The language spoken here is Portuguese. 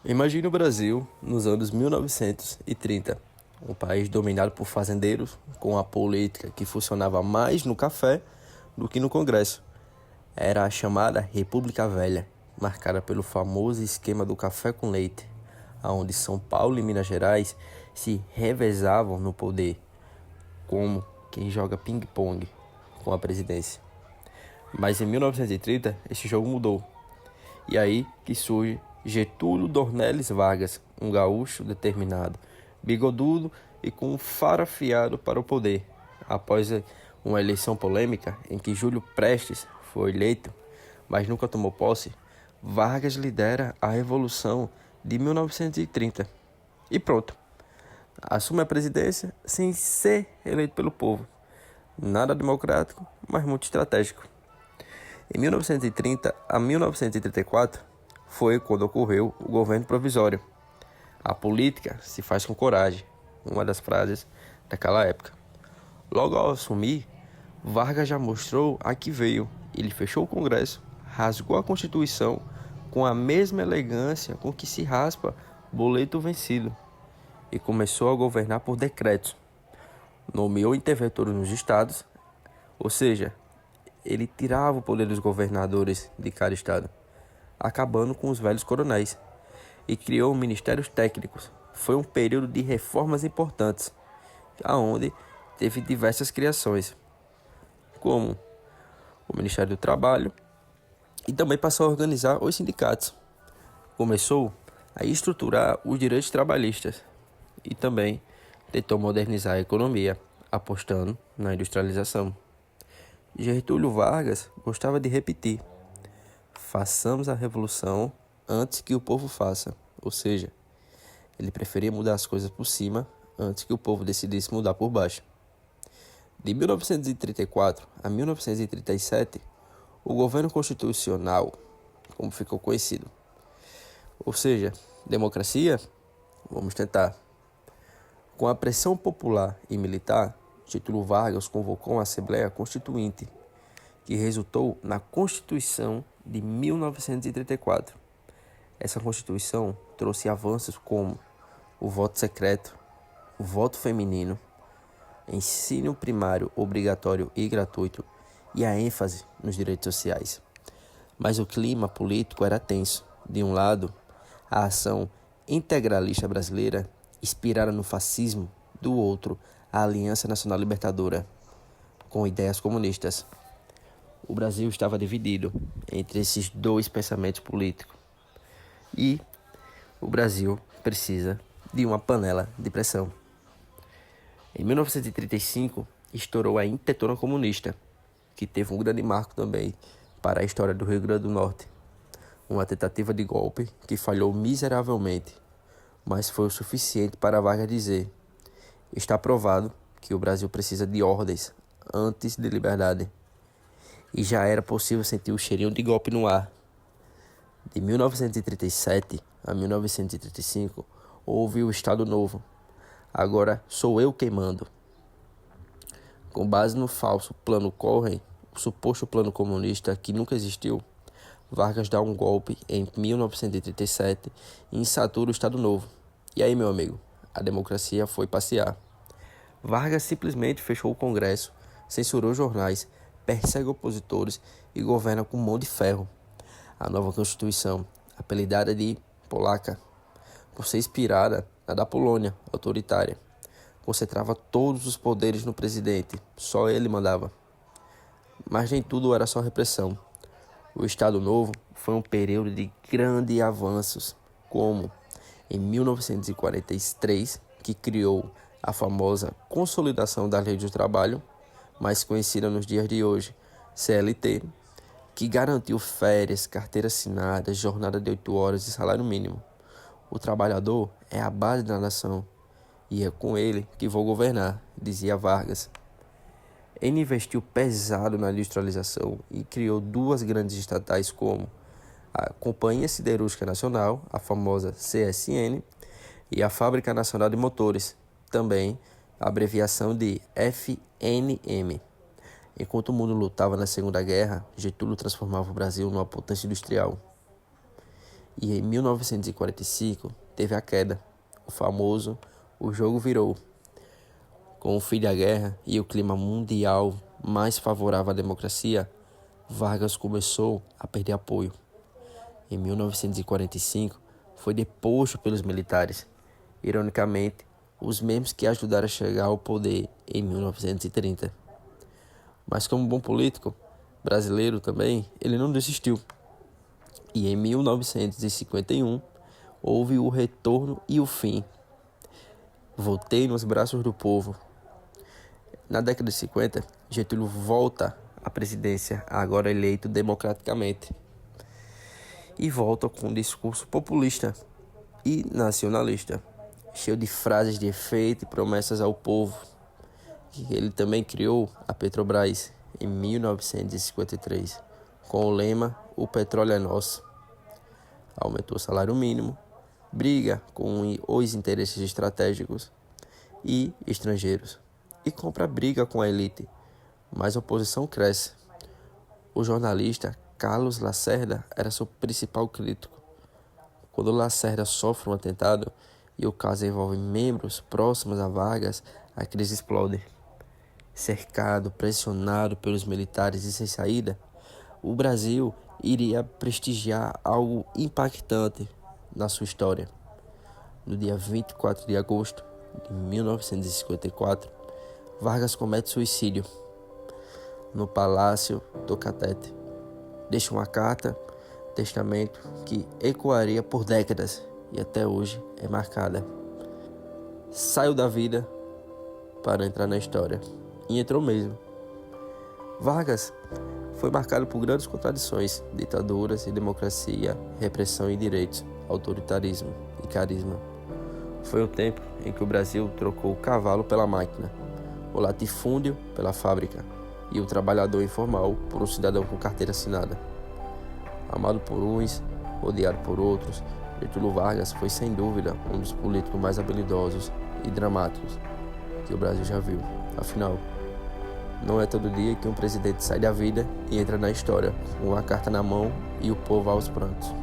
Imagine o Brasil nos anos 1930, um país dominado por fazendeiros, com uma política que funcionava mais no café do que no Congresso. Era a chamada República Velha, marcada pelo famoso esquema do café com leite, onde São Paulo e Minas Gerais se revezavam no poder, como quem joga ping-pong com a presidência. Mas em 1930, esse jogo mudou. E aí que surge Getúlio Dornelles Vargas, um gaúcho determinado, bigodudo e com um faro afiado para o poder. Após uma eleição polêmica em que Júlio Prestes foi eleito, mas nunca tomou posse, Vargas lidera a Revolução de 1930. E pronto, assume a presidência sem ser eleito pelo povo. Nada democrático, mas muito estratégico. Em 1930 a 1934 foi quando ocorreu o governo provisório. A política se faz com coragem, uma das frases daquela época. Logo ao assumir, Vargas já mostrou a que veio. Ele fechou o Congresso, rasgou a Constituição com a mesma elegância com que se raspa boleto vencido e começou a governar por decretos. Nomeou interventores nos estados, ou seja, ele tirava o poder dos governadores de cada estado, acabando com os velhos coronéis, e criou ministérios técnicos. Foi um período de reformas importantes, aonde teve diversas criações, como o Ministério do Trabalho, e também passou a organizar os sindicatos. Começou a estruturar os direitos trabalhistas e também tentou modernizar a economia, apostando na industrialização. Getúlio Vargas gostava de repetir: façamos a revolução antes que o povo faça. Ou seja, ele preferia mudar as coisas por cima antes que o povo decidisse mudar por baixo. De 1934 a 1937, o governo constitucional, como ficou conhecido, ou seja, democracia, vamos tentar. Com a pressão popular e militar, Getúlio Vargas convocou uma Assembleia Constituinte, que resultou na Constituição de 1934. Essa Constituição trouxe avanços como o voto secreto, o voto feminino, ensino primário obrigatório e gratuito e a ênfase nos direitos sociais. Mas o clima político era tenso. De um lado, a ação integralista brasileira inspirada no fascismo, do outro, a Aliança Nacional Libertadora, com ideias comunistas. O Brasil estava dividido entre esses dois pensamentos políticos e o Brasil precisa de uma panela de pressão. Em 1935, estourou a Intentona Comunista, que teve um grande marco também para a história do Rio Grande do Norte. Uma tentativa de golpe que falhou miseravelmente, mas foi o suficiente para Vargas dizer: está provado que o Brasil precisa de ordens antes de liberdade. E já era possível sentir o cheirinho de golpe no ar. De 1937 a 1935, houve o Estado Novo. Agora sou eu quem mando. Com base no falso plano Collor, o suposto plano comunista que nunca existiu, Vargas dá um golpe em 1937 e insatura o Estado Novo. E aí, meu amigo, a democracia foi passear. Vargas simplesmente fechou o Congresso, censurou jornais, persegue opositores e governa com mão de ferro. A nova Constituição, apelidada de Polaca, por ser inspirada na da Polônia, autoritária, concentrava todos os poderes no presidente, só ele mandava. Mas nem tudo era só repressão. O Estado Novo foi um período de grandes avanços, como em 1943, que criou a famosa Consolidação da Lei do Trabalho, mais conhecida nos dias de hoje, CLT, que garantiu férias, carteira assinada, jornada de 8 horas e salário mínimo. O trabalhador é a base da nação e é com ele que vou governar, dizia Vargas. Ele investiu pesado na industrialização e criou duas grandes estatais como a Companhia Siderúrgica Nacional, a famosa CSN, e a Fábrica Nacional de Motores, também a abreviação de FNM. Enquanto o mundo lutava na Segunda Guerra, Getúlio transformava o Brasil numa potência industrial. E em 1945 teve a queda, o famoso "o jogo virou". Com o fim da guerra e o clima mundial mais favorável à democracia, Vargas começou a perder apoio. Em 1945, foi deposto pelos militares, ironicamente, os mesmos que ajudaram a chegar ao poder em 1930. Mas como bom político brasileiro também, ele não desistiu. E em 1951, houve o retorno e o fim. Voltei nos braços do povo. Na década de 50, Getúlio volta à presidência, agora eleito democraticamente, e volta com um discurso populista e nacionalista, cheio de frases de efeito e promessas ao povo. Ele também criou a Petrobras em 1953, com o lema "O petróleo é nosso". Aumentou o salário mínimo, briga com os interesses estratégicos e estrangeiros, e compra briga com a elite, mas a oposição cresce. O jornalista Carlos Lacerda era seu principal crítico. Quando Lacerda sofre um atentado e o caso envolve membros próximos a Vargas, a crise explode. Cercado, pressionado pelos militares e sem saída, o Brasil iria prestigiar algo impactante na sua história. No dia 24 de agosto de 1954, Vargas comete suicídio no Palácio do Catete. Deixa uma carta, testamento, que ecoaria por décadas e até hoje é marcada. Saiu da vida para entrar na história. E entrou mesmo. Vargas foi marcado por grandes contradições: ditaduras e democracia, repressão e direitos, autoritarismo e carisma. Foi o tempo em que o Brasil trocou o cavalo pela máquina, o latifúndio pela fábrica e o trabalhador informal por um cidadão com carteira assinada. Amado por uns, odiado por outros, Getúlio Vargas foi sem dúvida um dos políticos mais habilidosos e dramáticos que o Brasil já viu. Afinal, não é todo dia que um presidente sai da vida e entra na história com uma carta na mão e o povo aos prantos.